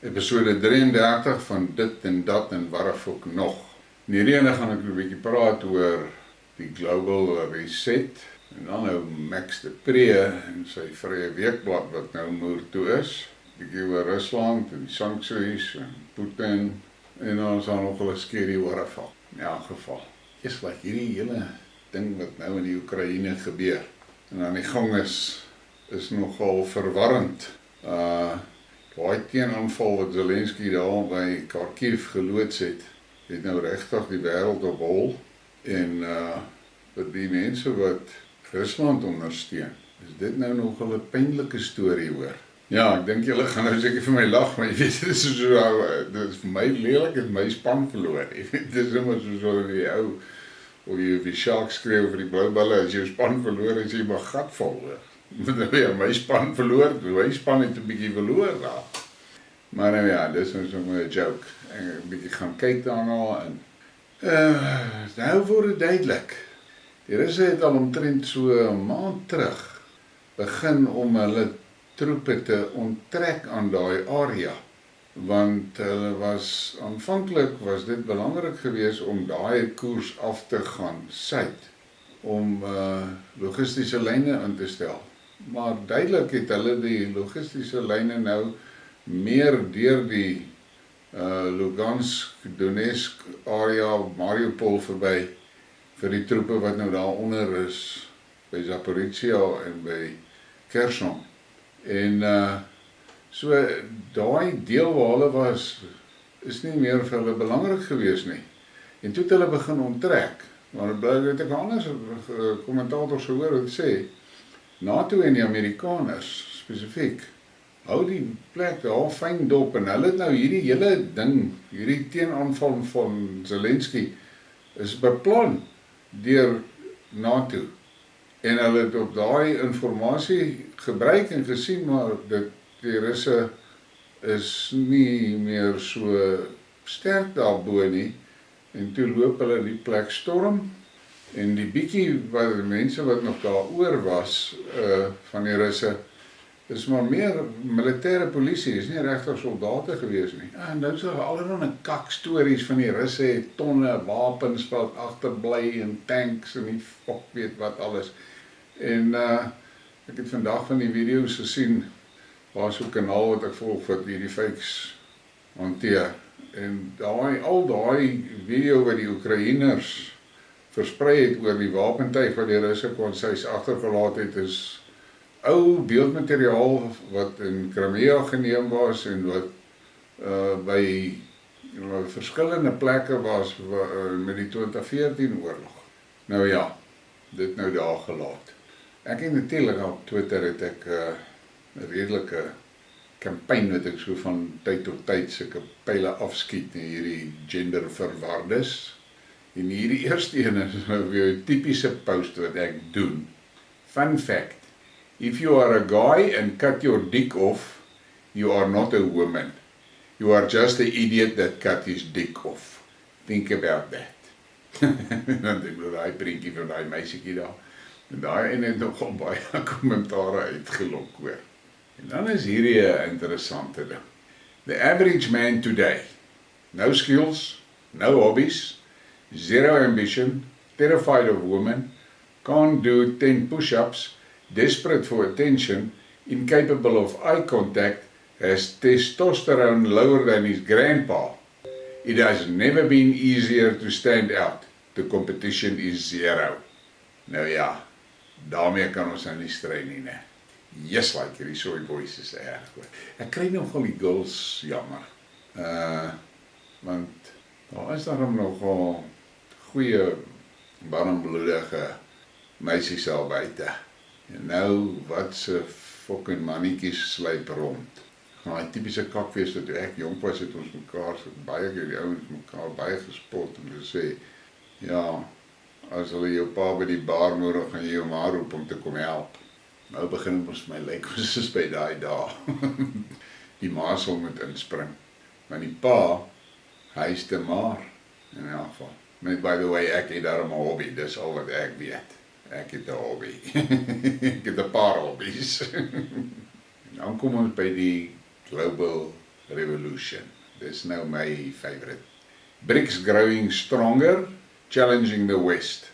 Episode 33 van dit en dat en waarvoor nog. In hierdie ene gaan ek 'n bietjie praat oor die global reset en dan nou Max de Pre en sy Vryeweekblad wat nou moertoe is. Bietjie oor Rusland en die sanksies en Putin en dan is daar nog 'n skerry waterval. In elk geval, is like hierdie hele ding wat nou in die Oekraïne gebeur en aan die gang is nogal verwarrend. Daai teenaanval wat Zelensky daar by Kharkiv geloods het nou regtig die wêreld op hol en dat die mense wat Rusland ondersteun, is dit nou nog 'n pynlike storie hoor. Ja, ek dink julle gaan nou seker vir my lag, maar jy weet, dit is vir my lelik het my span verloor. Jy weet, dit is immer so die ou, of jy die Sharks skreeu vir die blou balle, as jou span verloor, as jy maar gat val hoor. My span verloor, my span het 'n bietjie verloor daar. Maar nou ja, dis nou sommer 'n joke. Ek 'n bietjie gaan kyk daarna en nou word dit duidelik. Die Russe het al omtrent so 'n maand terug begin om hulle troepe te onttrek aan daai area. Want aanvanklik was dit belangrik geweest om daai koers af te gaan suid, om logistiese lyne in te stel. Maar duidelik het hulle die logistiese lyne nou meer deur die Lugansk, Donetsk area, Mariupol verby vir die troepe wat nou daaronder is, by Zaporizhia en by Kherson. En so daai deel waar hulle was, is nie meer vir hulle belangrik geweest nie. En toe het hulle begin onttrek. Maar het ek anders kommentators gehoor wat sê, NATO en die Amerikaners spesifiek, hou die plek daar fyn dop en hulle het nou hierdie hele ding, hierdie teenaanval van Zelensky is beplan deur NATO. En hulle het op daai inligting gebruik en gesien, maar die Russe is nie meer so sterk daarbo nie. En toe loop hulle die plek storm. En die bietjie mense wat nog daaroor was van die Russe, is maar meer militêre polisie, is nie regtig soldate gewees nie. En nou is daar allerlei kakstories van die Russe het tonne wapens wat agterbly en tanks en die fok weet wat alles. En ek het vandag van die video's gesien, waar so 'n kanaal wat ek volg wat hierdie fakes hanteer. En al daai video wat die Oekraïners versprei het oor die wapentuig wat die Russe konsuis agtergelaat het, is ou beeldmateriaal wat in Crimea geneem was en wat by verskillende plekke was met die 2014 oorlog. Nou ja, dit nou daar gelaat. Ek het natuurlik op Twitter het ek 'n redelike kampanje wat ek so van tyd tot tyd sulke pile afskiet in hierdie genderverwardes. En hierdie eerste een is nou weer 'n tipiese post wat ek doen. Fun fact, if you are a guy and cut your dick off, you are not a woman. You are just an idiot that cut his dick off. Think about that. Dan denk ek daai prentjie van daai meisiekie daar. En daai en het nogal baie kommentare uitgelok hoor. En dan is hierdie 'n interessante ding. The average man today, no skills, no hobbies, zero ambition, terrified of women, can't do 10 push-ups, desperate for attention, incapable of eye contact, has testosterone lower than his grandpa. It has never been easier to stand out. The competition is zero. Nou ja, daarmee kan ons nou nie stry nie, né? Yes, like hierdie soy boys is erg hoor. Ek kry nogal die girls jammer. Want daar is daarom nogal goeie, warmbloedige meisies al buite. En nou, wat se fucking mannetjies sluip rond. Nou, die typiese kakfees wat ek jong was, het ons mekaar, baie keer die ouens mekaar baie gespot en gesê, ja, as hulle jou pa by die bar nodig, gaan jy jou ma roep om te kom help. Nou begin ons my lyk, ons is by daai dae. Die ma sal moet inspring. Maar die pa, hy is te maar, in elk geval. Maar by the way, ek het daarom 'n hobby, dis al wat ek weet. Ek het 'n hobby. Ek het 'n paar hobbies. En dan kom ons by die global revolution. Dis nou my favorite. BRICS growing stronger, challenging the West.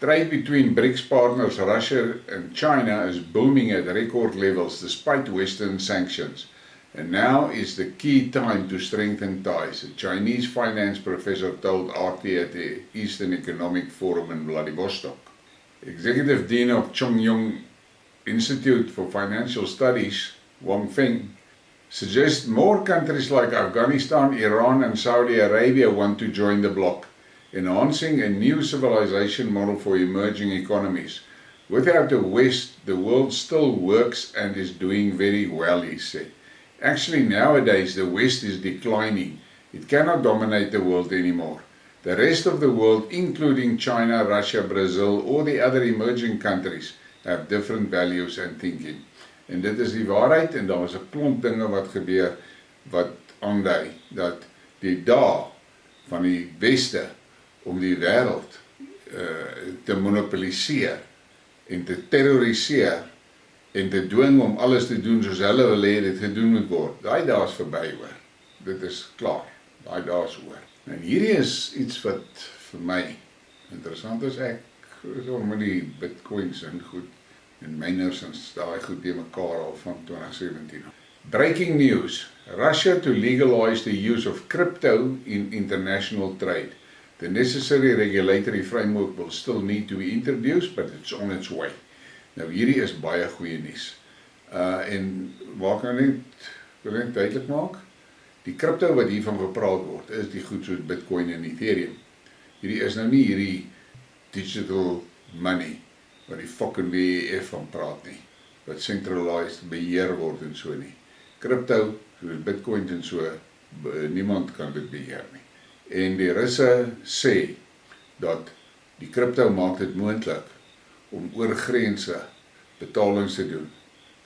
Trade between BRICS partners Russia and China is booming at record levels despite Western sanctions. And now is the key time to strengthen ties, a Chinese finance professor told RT at the Eastern Economic Forum in Vladivostok. Executive Dean of Chongyong Institute for Financial Studies, Wang Feng, suggests more countries like Afghanistan, Iran and Saudi Arabia want to join the bloc, enhancing a new civilization model for emerging economies. Without the West, the world still works and is doing very well, he said. Actually, nowadays, the West is declining. It cannot dominate the world anymore. The rest of the world, including China, Russia, Brazil, or the other emerging countries, have different values and thinking. En dit is die waarheid, en daar is 'n klomp dinge wat gebeur, wat aandui, dat die dae van die Weste, om die wêreld te monopoliseer, en te terroriseer, en te dwing om alles te doen soos hulle wil hê dit gedoen moet word. Daai dae is verby hoor. Dit is klaar. Daai dae is oor. En hierdie is iets wat vir my interessant is. Ek met die bitcoins en goed en miners en daai goed te mekaar al van 2017. Breaking news. Russia to legalize the use of crypto in international trade. The necessary regulatory framework will still need to be introduced, but it's on its way. Nou hierdie is baie goeie nuus. En waar kan ek net duidelik maak? Die crypto wat hiervan gepraat word, is die goed soos Bitcoin en Ethereum. Hierdie is nou nie hierdie digital money, wat die fucking WEF van praat nie, wat centralized beheer word en so nie. Crypto, soos Bitcoin en so, niemand kan dit beheer nie. En die Russe sê, dat die crypto maak dit moontlik, om oor grense betalings te doen.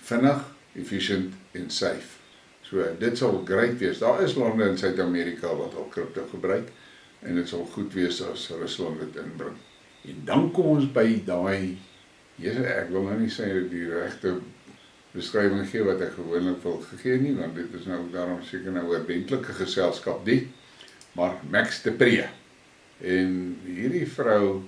Vinnig, efficient en safe. So, dit sal great wees. Daar is lande in Suid-Amerika wat al crypto gebruik, en dit sal goed wees as Rusland dit inbring. En dan kom ons by daai, ek wil nou nie sê die regte beskrywing gee wat ek gewoonlik wil gegee nie, want dit is nou daarom seker nou 'n ordentlike geselskap die, maar Max de Pre. En hierdie vrou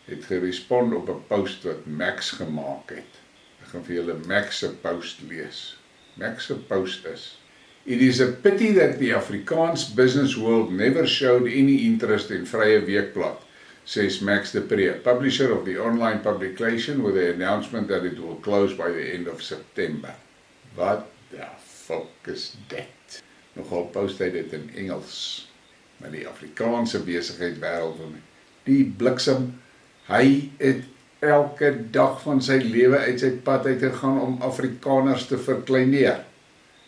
het gerespond op 'n post wat Max gemaak het. Ek gaan vir julle Max se post lees. Max se post is: It is a pity that the Afrikaans business world never showed any interest in Vryeweekblad, says Max de Pre, publisher of the online publication, with the announcement that it will close by the end of September. What the fuck is that? Nogal post hy dit in Engels, maar die Afrikaanse besigheidswêreld van die bliksem. Hy het elke dag van sy lewe uit sy pad uitgegaan om Afrikaners te verkleineer.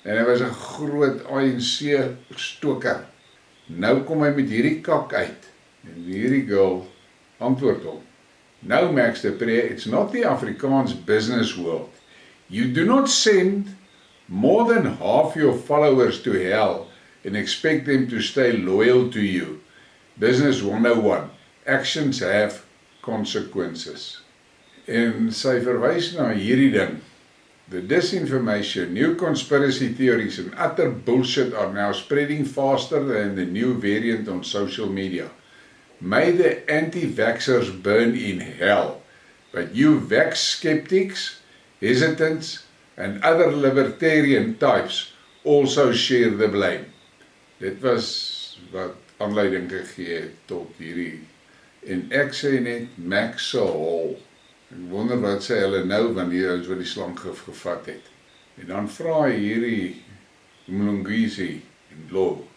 En hy was 'n groot ANC stoker. Nou kom hy met hierdie kak uit. En hierdie girl antwoord hom. No, Max de Pre, it's not the Afrikaans business world. You do not send more than half your followers to hell and expect them to stay loyal to you. Business 101. Actions have consequences. En sy verwys na hierdie ding. The disinformation, new conspiracy theories and utter bullshit are now spreading faster than the new variant on social media. May the anti-vaxxers burn in hell, but you vax skeptics, hesitants and other libertarian types also share the blame. Dit was wat aanleiding gegee het tot hierdie. En ek sê net Max se hol. Ek wonder wat sê hulle nou wanneer ons wat die slanggif gevat het. En dan vra hy hierdie Mlungisi en Lo.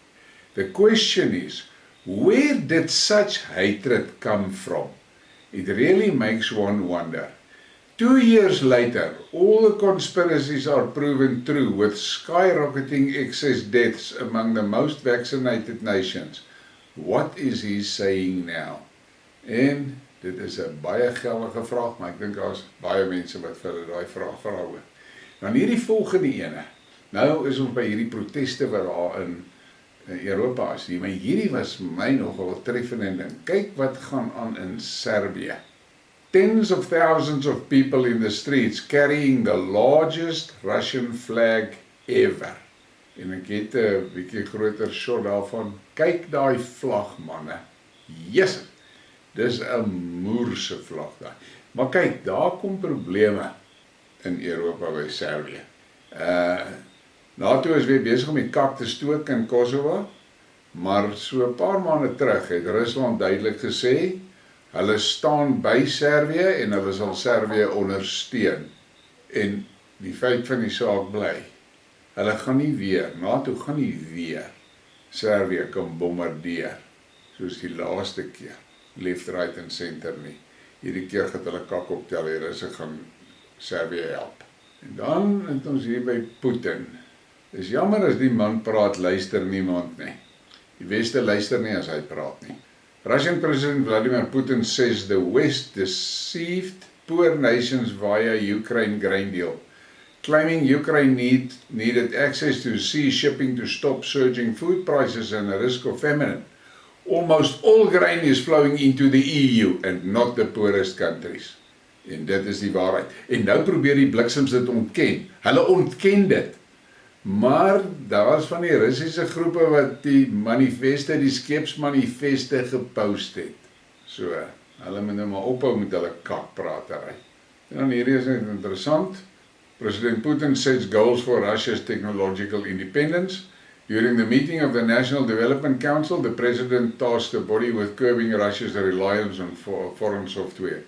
The question is, where did such hatred come from? It really makes one wonder. 2 years later, all the conspiracies are proven true with skyrocketing excess deaths among the most vaccinated nations. What is he saying now? En dit is 'n baie geldige vraag, maar ek dink daar is baie mense wat vir daai vraag vra oor. Dan hierdie volgende ene. Nou is ons by hierdie proteste wat daar in Europa is. Maar hierdie was my nogal treffend ding. Kyk wat gaan aan in Serbië. Tens of thousands of people in the streets carrying the largest Russian flag ever. En ek het 'n bietjie groter shot daarvan. Kyk daai vlag, manne. Jesus, dis 'n moerse vlag daar. Maar kyk, daar kom probleme in Europa by Servië. NATO is weer besig om die kak te stook in Kosovo, maar so 'n paar maande terug het Rusland duidelik gesê, hulle staan by Servië en hulle sal Servië ondersteun. En die feit van die saak bly, hulle gaan nie weer, NATO gaan nie weer Servië kan bombardeer, soos die laaste keer, left, right en center nie. Hierdie keer gaan hulle kak optel, die Russe gaan Servië help. En dan het ons hier by Putin. Dis jammer as die man praat, luister niemand nie. Die Weste luister nie as hy praat nie. Russian President Vladimir Putin says the West deceived poor nations via Ukraine grain deal, claiming Ukraine needed access to sea shipping to stop surging food prices and the risk of famine. Almost all grain is flowing into the EU and not the poorest countries. En dit is die waarheid. En nou probeer die bliksems dit ontken. Hulle ontken dit. Maar daar is van die Russiese groepe wat die manifeste, die skeepsmanifeste gepost het. So, hulle moet nou maar ophou met hulle kakpratery. En dan hierdie is net interessant. President Putin sets goals for Russia's technological independence. During the meeting of the National Development Council, the president tasked the body with curbing Russia's reliance on foreign software.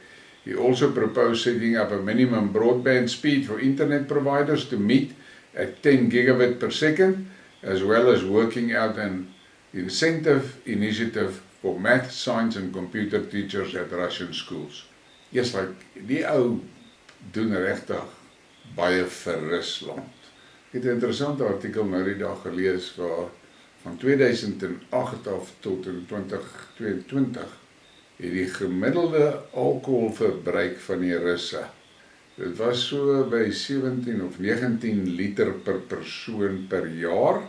He also proposed setting up a minimum broadband speed for internet providers to meet at 10 gigabit per second, as well as working out an incentive initiative for math, science and computer teachers at Russian schools. Yes, die ou doen regtig baie vir Rusland. Ek het 'n interessante artikel nou die dag gelees waar van 2008 af tot in 2022 het die gemiddelde alkoholverbruik van die Russe, dit was so by 17 of 19 liter per persoon per jaar,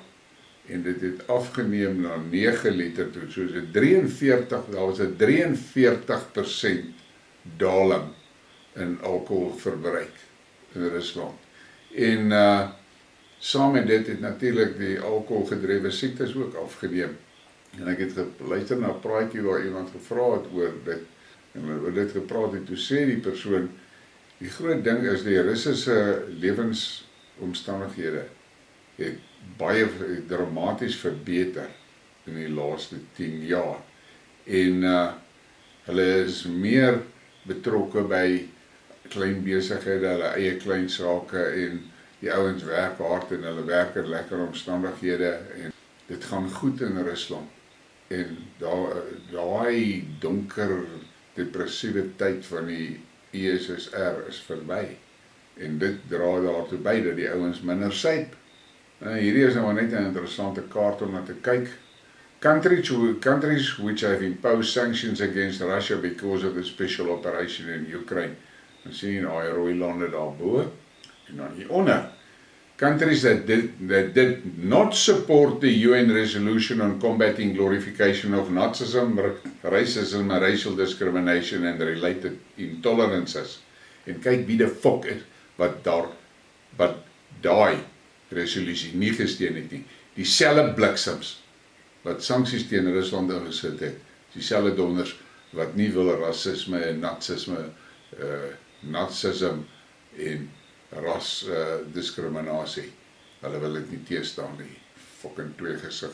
en dit het afgeneem na 9 liter toe, soos 'n 43, daar was 'n 43% daling in alkoholverbruik in Rusland. En saam met dit het natuurlik die alkoholgedrewe siektes ook afgeneem. En ek het geluister na 'n praatjie waar iemand gevra het oor dit, en oor dit gepraat het, toe sê die persoon, die groot ding is die Russiese lewensomstandighede het baie dramaties verbeter in die laaste 10 jaar. En hulle is meer betrokke by klein besighede, hulle eie klein sake, en die ouens werk hard en hulle werk in lekker omstandighede, en dit gaan goed in Rusland. En daai donker, depressiewe tyd van die USSR is verby. En dit dra daartoe by dat die ouens minder syp. Hierdie is nou net 'n interessante kaart om na te kyk. Countries which have imposed sanctions against Russia because of the special operation in Ukraine. Dan sien jy daai rooi lande daarbo, en dan hieronder. Countries that did not support the UN resolution on combating glorification of Nazism, racism, racial discrimination and related intolerances. En kyk wie die fok is wat daai resolusie nie gesteun het nie. Dieselfde bliksems wat sanksies teen Rusland ingesit het. Dieselfde donders wat nie wil rasisme en nazism en rasdiskriminasie. Hulle wil dit nie teestaan nie. Fucking twee gesig.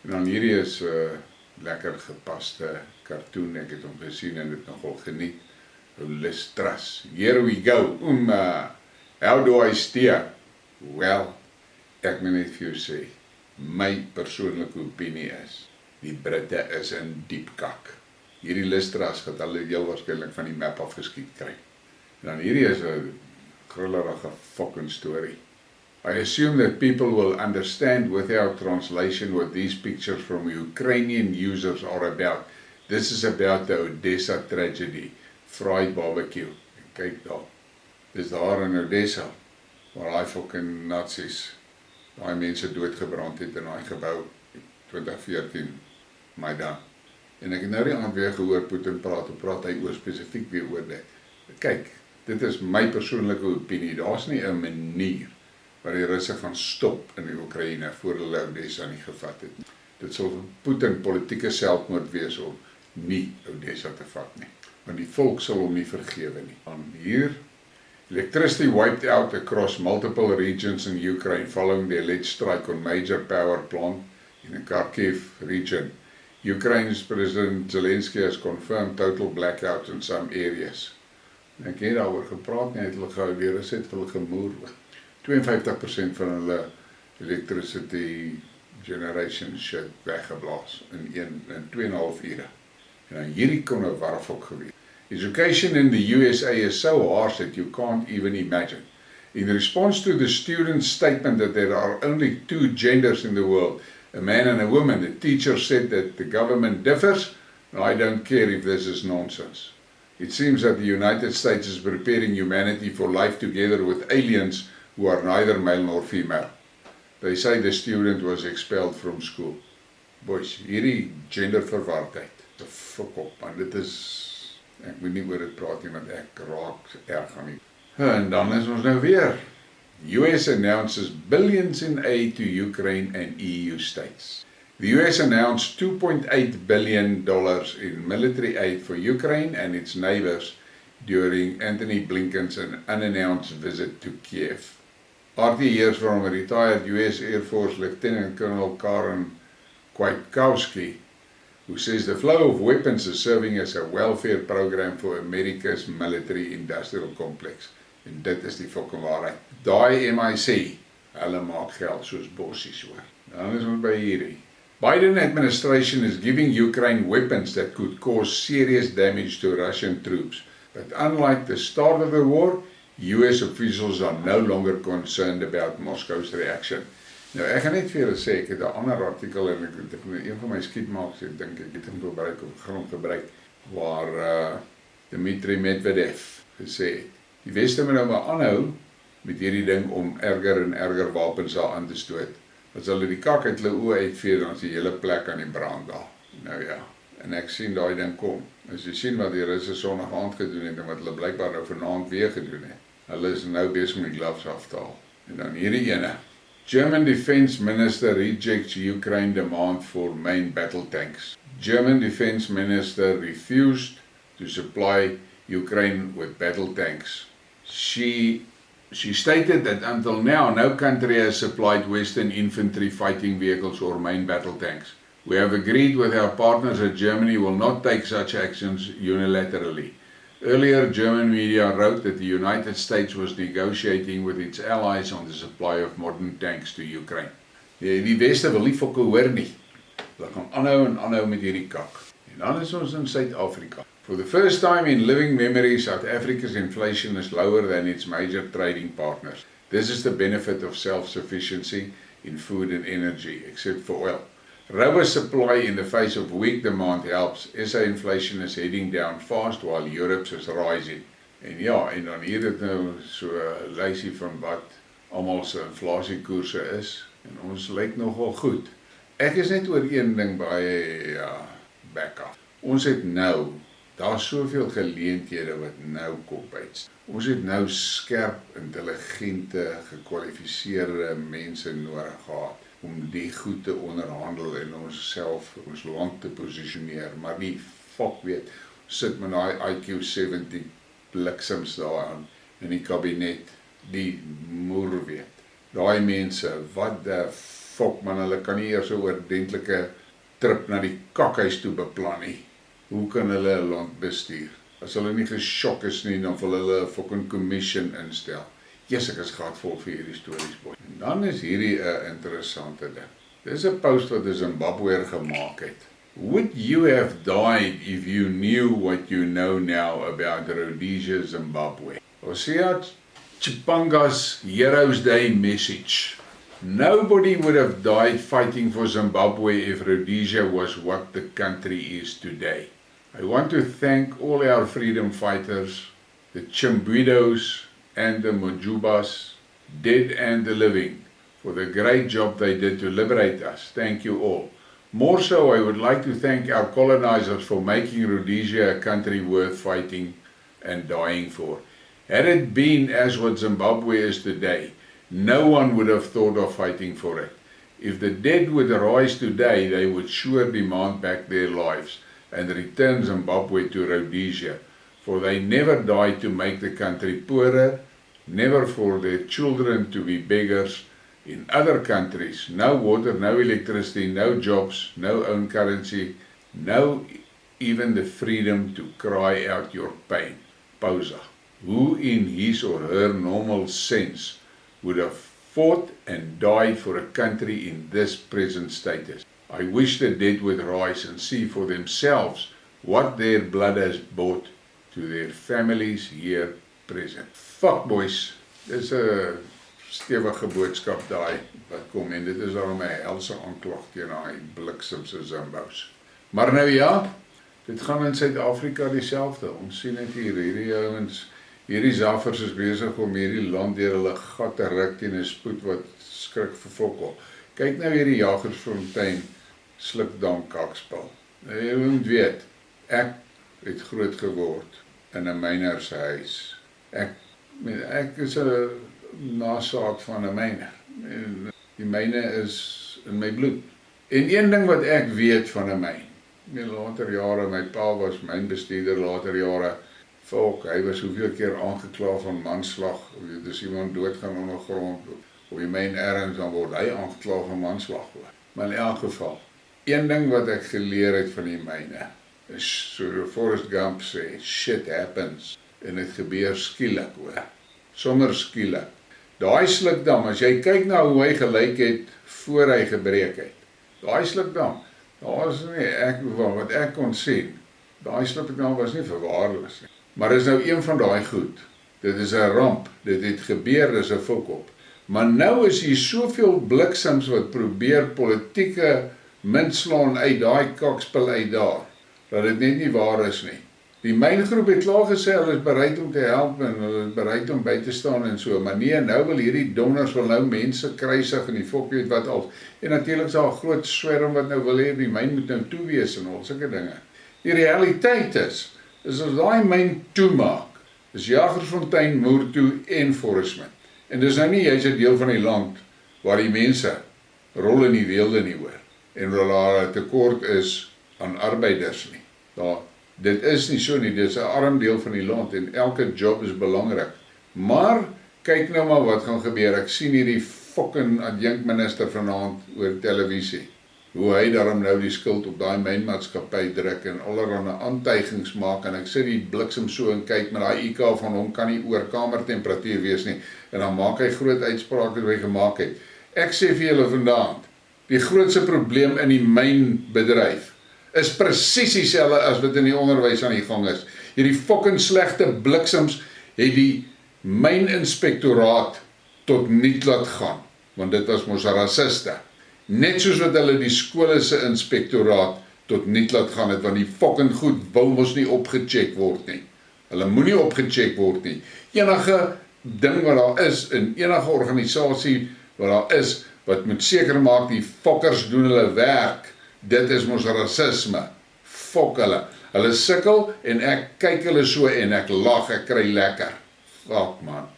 En dan hierdie is lekker gepaste cartoon. Ek het hom gesien en dit nogal geniet. Let's trust. Here we go. How do I steer? Well, ek moet net vir jou sê, my persoonlike opinie is, die Britte is in diep kak. Hierdie Listras gaat hulle heel waarskynlik van die map afgeskiet kry. En dan hierdie is 'n grullerige fucking story. I assume that people will understand without translation what these pictures from Ukrainian users are about. This is about the Odessa tragedy. Fried barbecue. Kyk daar. Dis daar in Odessa, waar daai fucking Nazis, daai mense doodgebrand het in daai gebou 2014 Maidan. En ek het nou die aand weer gehoor Putin praat hy oor spesifiek weer oor dit. Kyk, dit is my persoonlike opinie. Daar's nie 'n manier wat die Russe gaan stop in die Oekraïne voor hulle Odessa nie gevat het. Dit sal vir Putin politieke selfmoord wees om nie Odessa te vat nie, want die volk sal hom nie vergewe nie. Dan hier, electricity wiped out across multiple regions in Ukraine following the alleged strike on major power plant in the Kharkiv region. Ukraine's President Zelensky has confirmed total blackouts in some areas. En ek het daaroor gepraat, en het hulle gehou, die Russe het hulle gemoer. 52% van hulle electricity generation shit weggeblaas in 2,5 ure. En dan hierdie kon 'n warfok gewees. Education in the USA is so harsh that you can't even imagine. In response to the student's statement that there are only 2 genders in the world, a man and a woman, the teacher said that the government differs, and I don't care if this is nonsense. It seems that the United States is preparing humanity for life together with aliens who are neither male nor female. They say the student was expelled from school. Boys, hierdie genderverwardheid, te fok op, man, dit is, ek moet nie oor dit praat nie, want ek raak erg aan nie. En dan is ons nou weer. US announces billions in aid to Ukraine and EU states. The US announced $2.8 billion in military aid for Ukraine and its neighbors during Antony Blinken's unannounced visit to Kiev. RT hears from retired US Air Force Lieutenant Colonel Karen Kwiatkowski, who says the flow of weapons is serving as a welfare program for America's military-industrial complex. En dit is die fucking waarheid. Daai MIC, hulle maak geld soos bossies hoor. Dan is ons by hierdie. Biden administration is giving Ukraine weapons that could cause serious damage to Russian troops. But unlike the start of the war, US officials are no longer concerned about Moscow's reaction. Nou, ek gaan net vir julle sê, ek het 'n ander artikel en ek het een van my Skidmarks, ek dink ek het hom gebruik of gaan gebruik, waar Dmitri Medvedev gesê het, die Weste moet nou maar aanhou met hierdie ding om erger en erger wapens daar aan te stoot. As hulle die kak uit hulle oë uitvee, dan is die hele plek aan die brand daar. Nou ja, en ek sien daai ding kom. As jy sien wat die Russe Sondag aand gedoen het en wat hulle blykbaar nou vanaand weer gedoen het. Hulle is nou besig om die gloves af te haal. En dan hierdie ene. German Defense Minister rejects Ukraine demand for main battle tanks. German Defense Minister refused to supply Ukraine with battle tanks. She stated that until now, no country has supplied Western infantry fighting vehicles or main battle tanks. We have agreed with our partners that Germany will not take such actions unilaterally. Earlier, German media wrote that the United States was negotiating with its allies on the supply of modern tanks to Ukraine. Die Weste wil nie fokke hoor nie. Hulle gaan aanhou met hierdie kak. En dan is ons in Suid-Afrika. For the first time in living memory, South Africa's inflation is lower than its major trading partners. This is the benefit of self-sufficiency in food and energy, except for oil. Robust supply in the face of weak demand helps. SA inflation is heading down fast while Europe's is rising. En ja, en dan hier het nou so 'n lysie van wat almal se inflasiekoerse is. En ons lyk nogal goed. Ek is net oor een ding baie back af. Ons het nou, daar's soveel geleenthede wat nou kop uit. Ons het nou skerp, intelligente, gekwalifiseerde mense nodig gehad om die goed te onderhandel en ons land te positioneer, maar die fok weet, sit met die IQ 70 bliksems daaraan in die kabinet, die moer weet. Daai mense, wat die fok man, hulle kan nie eers 'n oordentlike trip na die kakhuis toe beplan nie. Hoe kan hulle 'n land bestuur? As hulle nie geshok is nie, dan wil hulle 'n fucking commission instel. Yes, ek is gatvol vir hierdie stories, boy. En dan is hierdie 'n interessante ding. Dis 'n post wat 'n Zimbabweër gemaak het. Would you have died if you knew what you know now about Rhodesia, Zimbabwe? Osea Chipanga's Heroes Day message. Nobody would have died fighting for Zimbabwe if Rhodesia was what the country is today. I want to thank all our freedom fighters, the Chimbidos and the Mujubas, dead and the living, for the great job they did to liberate us. Thank you all. More so, I would like to thank our colonizers for making Rhodesia a country worth fighting and dying for. Had it been as what Zimbabwe is today, no one would have thought of fighting for it. If the dead would rise today, they would sure demand back their lives and return Zimbabwe to Rhodesia, for they never died to make the country poorer, never for their children to be beggars. In other countries, no water, no electricity, no jobs, no own currency, no even the freedom to cry out your pain. Pausa. Who in his or her normal sense would have fought and died for a country in this present status? I wish the dead would rise and see for themselves what their blood has brought to their families here present. Fuck boys, dis 'n stewige boodskap daai wat kom en dit is daarom 'n helse aanklag teen daai bliksemse Zimbabwe's. Maar nou ja, dit gaan in Suid-Afrika dieselfde. Ons sien net hier, hierdie ouens, hierdie zaffers is besig om hierdie land deur hulle gat te ruk teen 'n spoed wat skrik vir fokol. Kyk nou hierdie Jagersfontein slukdam kakspel. Jy moet weet, ek het groot geword in 'n mynershuis. Ek is 'n nasaat van 'n myner. Die myne is in my bloed. En een ding wat ek weet van 'n myn, in later jare, my pa was mynbestuurder, later jare, hy was hoeveel keer aangekla van manslag, dus iemand doodgaan ondergrond, of die myn ergens, dan word hy aangekla van manslag. Maar in elk geval, een ding wat ek geleer het van die myne, is, so Forrest Gump sê, shit happens, en het gebeur skielik hoor, sommer skielik. Daai slukdam, as jy kyk na hoe hy gelyk het, voor hy gebreek het, daai slukdam, daar is nie, wat ek kon sien, daai slukdam was nie verwaarloos nie. Maar is nou een van daai goed, dit is 'n ramp, dit het gebeur, dis 'n fokop. Maar nou is hier soveel bliksems wat probeer politieke muntslaan uit daai kakspel uit daar, dat dit net nie waar is nie. Die myngroep het klaar gesê, hulle is bereid om te help en hulle is bereid om by te staan en so, maar nee, nou wil hierdie donders wil nou mense kruisig en die fok weet wat al. En natuurlik is daar 'n groot swerm wat nou wil hê, die myn moet nou toe wees en al sulke dinge. Die realiteit is as daai myn toemaak, is Jagersfontein, moertoe en Forestman. En dis nou nie jy's 'n deel van die land waar die mense rol in die weelde nie hoor, en waar daar 'n tekort is aan arbeiders nie. Dit is nie so nie, dit is 'n arm deel van die land en elke job is belangrik. Maar, kyk nou maar wat gaan gebeur, ek sien hierdie fucking adjunkminister vanaand oor televisie, hoe hy daarom nou die skuld op daai mynmaatskappy druk en allerhande aantuigings maak, en ek sit die bliksem so en kyk, met daai IQ van hom kan nie oor kamertemperatuur wees nie, en dan maak hy groot uitsprake wat hy gemaak het. Ek sê vir julle vandag, die grootste probleem in die mynbedryf is presies dieselfde as wat in die onderwys aan die gang is. Hierdie fucking slegte bliksems het die myninspektoraat tot niet laat gaan, want dit was mos rasiste. Net soos wat hulle die skole se inspektoraat tot niet laat gaan het, want die fucking goed wil mos nie opgecheck word nie. Hulle moenie opgecheck word nie. Enige ding wat daar is, in enige organisasie wat daar is, wat moet seker maak die fokkers doen hulle werk, dit is mos rasisme. Fok hulle. Hulle sukkel en ek kyk hulle so en ek lag, ek kry lekker. Fuck man.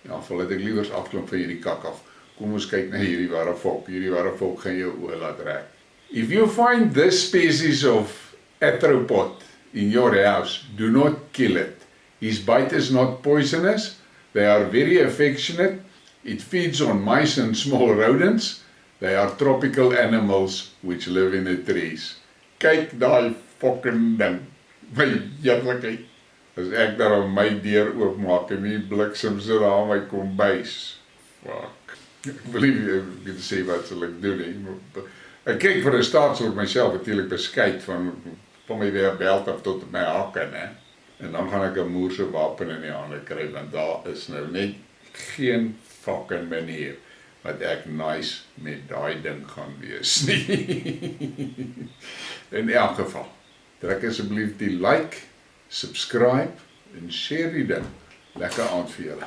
Ja, val het ek liewers afklomp van hierdie kak af. Kom ons kyk na hierdie ware volk. Hierdie ware volk gaan jou oë laat rek. If you find this species of arthropod in your house, do not kill it. His bite is not poisonous. They are very affectionate. It feeds on mice and small rodents. They are tropical animals which live in the trees. Kyk daai fucking ding. My heerlikheid. As ek daar op my deur oopmaak en die bliksem sit daar aan my kombuis. Fuck. Ek wil nie sê wat sal ek doen nie. Ek kyk vir 'n staatshoor myself natuurlik beskeid van my weer belt af tot my hakke, né? En dan gaan ek 'n moerse wapen in die hande kry, want daar is nou net geen fucking manier wat ek nice met daai ding gaan wees nie. In elk geval, druk asseblief die like, subscribe en share die ding. Lekker aand vir julle.